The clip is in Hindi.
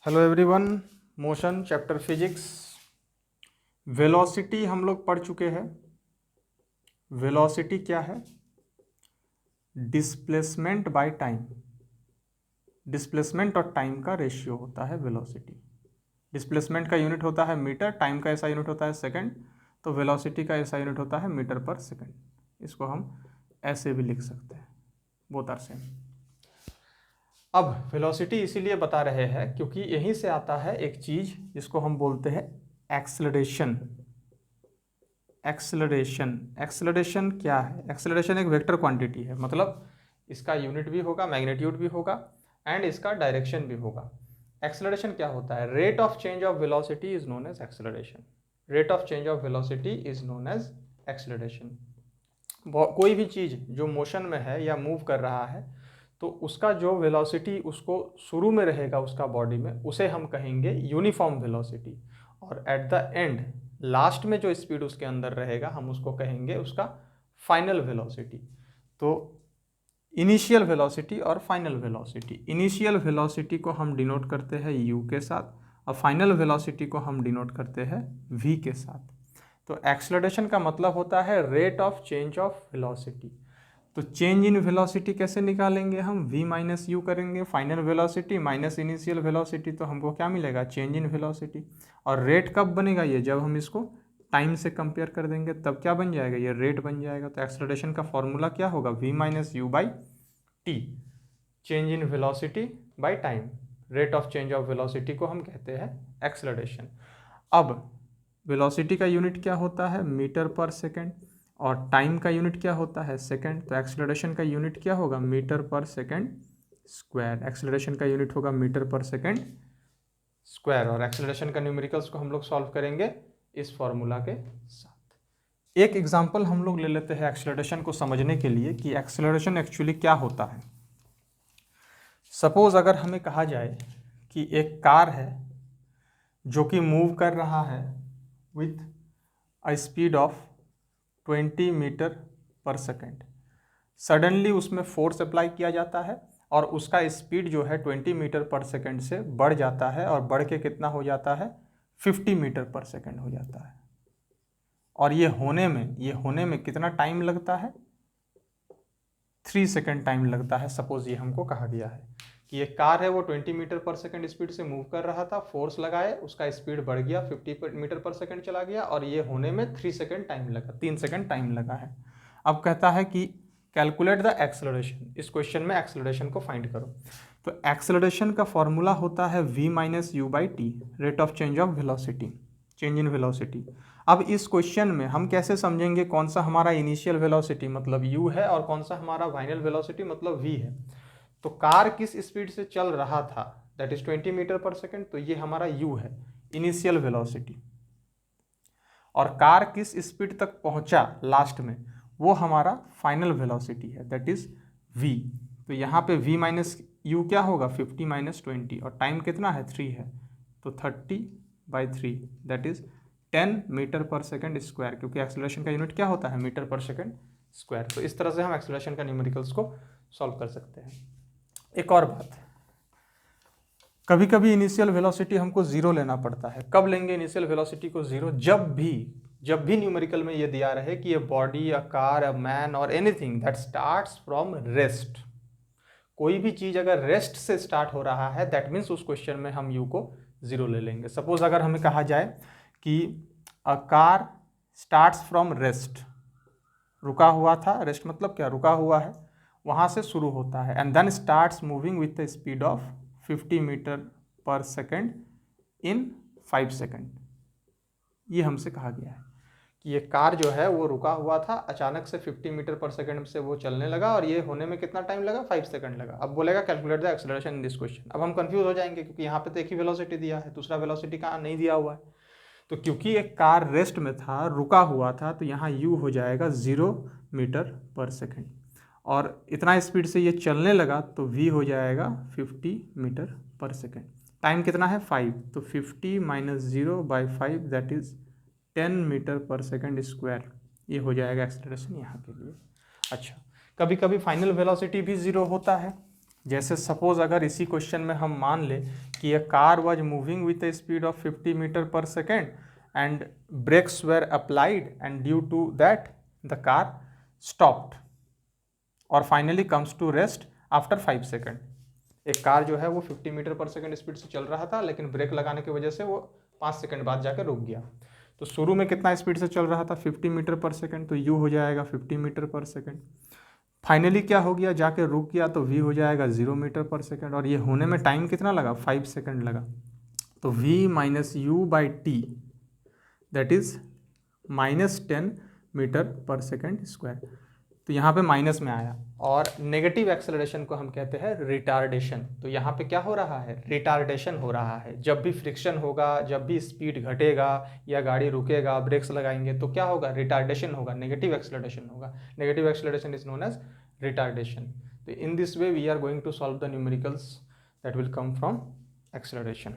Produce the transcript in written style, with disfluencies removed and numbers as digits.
Hello everyone, motion chapter physics. Velocity हम लोग पढ़ चुके हैं। वेलोसिटी क्या है? Displacement by time. डिस्प्लेसमेंट और टाइम का रेशियो होता है वेलोसिटी। डिस्प्लेसमेंट का यूनिट होता है मीटर, टाइम का ऐसा यूनिट होता है सेकंड, तो वेलोसिटी का ऐसा यूनिट होता है मीटर पर सेकंड। इसको हम ऐसे भी लिख सकते हैं, बोथ आर सेम। अब वेलोसिटी इसीलिए बता रहे हैं क्योंकि यहीं से आता है एक चीज जिसको हम बोलते हैं एक्सेलरेशन। एक्सेलरेशन एक्सेलरेशन क्या है? एक्सेलरेशन एक वेक्टर क्वांटिटी है, मतलब इसका यूनिट भी होगा, मैग्नीट्यूड भी होगा एंड इसका डायरेक्शन भी होगा। एक्सेलरेशन क्या होता है? Rate of change of velocity is known as acceleration. Rate of change of velocity is known as acceleration. कोई भी चीज़ जो मोशन में है या मूव कर रहा है तो उसका जो वेलोसिटी उसको शुरू में रहेगा उसका बॉडी में, उसे हम कहेंगे यूनिफॉर्म वेलोसिटी, और एट द एंड लास्ट में जो स्पीड उसके अंदर रहेगा हम उसको कहेंगे उसका फाइनल वेलोसिटी। तो इनिशियल वेलोसिटी और फाइनल वेलोसिटी, इनिशियल वेलोसिटी को हम डिनोट करते हैं u के साथ और फाइनल वेलोसिटी को हम डिनोट करते हैं v के साथ। तो एक्सेलरेशन का मतलब होता है rate of change of velocity. तो चेंज इन वेलोसिटी कैसे निकालेंगे हम? v माइनस यू करेंगे, final velocity minus initial velocity, तो हमको क्या मिलेगा? Change in velocity. और रेट कब बनेगा ये? जब हम इसको टाइम से कंपेयर कर देंगे तब क्या बन जाएगा? ये रेट बन जाएगा। तो एक्सेलरेशन का फॉर्मूला क्या होगा? v minus U by T, change in velocity by time. Rate of change of velocity को हम कहते हैं एक्सेलरेशन। अब वेलोसिटी का यूनिट क्या होता है? मीटर पर सेकेंड, और टाइम का यूनिट क्या होता है? सेकेंड। तो एक्सेलरेशन का यूनिट क्या होगा? Metre per second square. Acceleration का यूनिट होगा मीटर पर सेकेंड स्क्वायर, और एक्सेलरेशन का न्यूमेरिकल्स को हम लोग सॉल्व करेंगे इस फॉर्मूला के साथ। एक एग्जांपल हम लोग ले लेते हैं एक्सेलरेशन को समझने के लिए कि एक्सेलरेशन एक्चुअली क्या होता है। सपोज अगर हमें कहा जाए कि एक कार है जो कि मूव कर रहा है with a speed of 20 metre per second. Suddenly उसमें फोर्स अप्लाई किया जाता है और उसका स्पीड जो है 20 मीटर पर सेकेंड से बढ़ जाता है, और बढ़ के कितना हो जाता है? 50 मीटर पर सेकेंड हो जाता है। और ये होने में कितना टाइम लगता है? 3 सेकेंड टाइम लगता है। सपोज ये हमको कहा गया है कि ये कार है वो 20 मीटर पर सेकेंड स्पीड से मूव कर रहा था, फोर्स लगाए, उसका स्पीड बढ़ गया, 50 मीटर पर सेकेंड चला गया, और ये होने में 3 सेकेंड टाइम लगा, 3 सेकेंड टाइम लगा है। अब कहता है कि कैलकुलेट द एक्सेलरेशन। इस क्वेश्चन में एक्सेलरेशन को फाइंड करो। तो एक्सेलरेशन का फॉर्मूला होता है v minus U by T, rate of change of velocity, change in velocity. अब इस क्वेश्चन में हम कैसे समझेंगे कौन सा हमारा इनिशियल वेलोसिटी मतलब u है और कौन सा हमारा फाइनल वेलोसिटी मतलब v है? तो कार किस स्पीड से चल रहा था, that is 20 metre per second, तो ये हमारा u है, इनिशियल वेलोसिटी। और कार किस स्पीड तक पहुंचा लास्ट में, वो हमारा फाइनल वेलोसिटी है, दैट इज v। तो यहाँ पे v माइनस यू क्या होगा? 50 माइनस 20, और टाइम कितना है? 3 है, तो 30/3 that is 10 metre per second square, क्योंकि एक्सेलरेशन का यूनिट क्या होता है? Metre per second square. तो इस तरह से हम एक्सेलरेशन का न्यूमेरिकल्स को सॉल्व कर सकते हैं। एक और बात, कभी कभी इनिशियल वेलोसिटी हमको जीरो लेना पड़ता है। कब लेंगे इनिशियल वेलोसिटी को जीरो? जब भी न्यूमेरिकल में ये दिया रहे कि ये body, a car, a man और anything that starts from rest. कोई भी चीज अगर रेस्ट से स्टार्ट हो रहा है दैट मीन्स उस क्वेश्चन में हम यू को जीरो ले लेंगे। सपोज अगर हमें कहा जाए कि a car starts from rest, रुका हुआ था, रेस्ट मतलब क्या? रुका हुआ है, वहां से शुरू होता है, and then starts moving with the speed of 50 metre per second in 5 second. ये हमसे कहा गया है कि ये कार जो है वो रुका हुआ था, अचानक से 50 मीटर पर सेकंड से वो चलने लगा, और ये होने में कितना टाइम लगा? 5 सेकंड लगा। अब बोलेगा calculate the acceleration in this question. अब हम कंफ्यूज हो जाएंगे क्योंकि यहाँ पे तो एक ही वेलोसिटी दिया है, दूसरा वेलोसिटी कहाँ नहीं दिया हुआ है। तो क्योंकि एक कार रेस्ट में था, रुका हुआ था, तो यहाँ u हो जाएगा 0 मीटर पर सेकेंड, और इतना स्पीड से ये चलने लगा तो v हो जाएगा 50 मीटर पर सेकेंड। टाइम कितना है? 5, तो 50 minus 0/5 that is 10 metre per second square. ये हो जाएगा एक्सेलरेशन यहाँ के लिए। अच्छा, कभी कभी फाइनल वेलोसिटी भी जीरो होता है। जैसे सपोज अगर इसी क्वेश्चन में हम मान ले कि a car was moving with a speed of 50 metre per second and brakes were applied and due to that the car stopped और finally comes to rest after 5 second. एक कार जो है वो 50 मीटर पर सेकेंड स्पीड से चल रहा था, लेकिन ब्रेक लगाने की वजह से वो 5 सेकेंड बाद जाकर रुक गया। तो शुरू में कितना स्पीड से चल रहा था, 50 मीटर पर सेकेंड, तो यू हो जाएगा 50 मीटर पर सेकेंड। फाइनली क्या हो गया, जाके रुक गया, तो वी हो जाएगा 0 मीटर पर सेकेंड, और ये होने में टाइम कितना लगा, 5 सेकेंड लगा। तो v minus U by T that is -10 metre per second square. तो यहाँ पे माइनस में आया, और नेगेटिव एक्सेलरेशन को हम कहते हैं रिटार्डेशन। तो यहाँ पे क्या हो रहा है, रिटार्डेशन हो रहा है। जब भी फ्रिक्शन होगा, जब भी स्पीड घटेगा या गाड़ी रुकेगा, ब्रेक्स लगाएंगे, तो क्या होगा, रिटार्डेशन होगा, नेगेटिव एक्सेलरेशन होगा। Negative acceleration is known as retardation. तो in this way we are going to solve the numericals that will come from acceleration.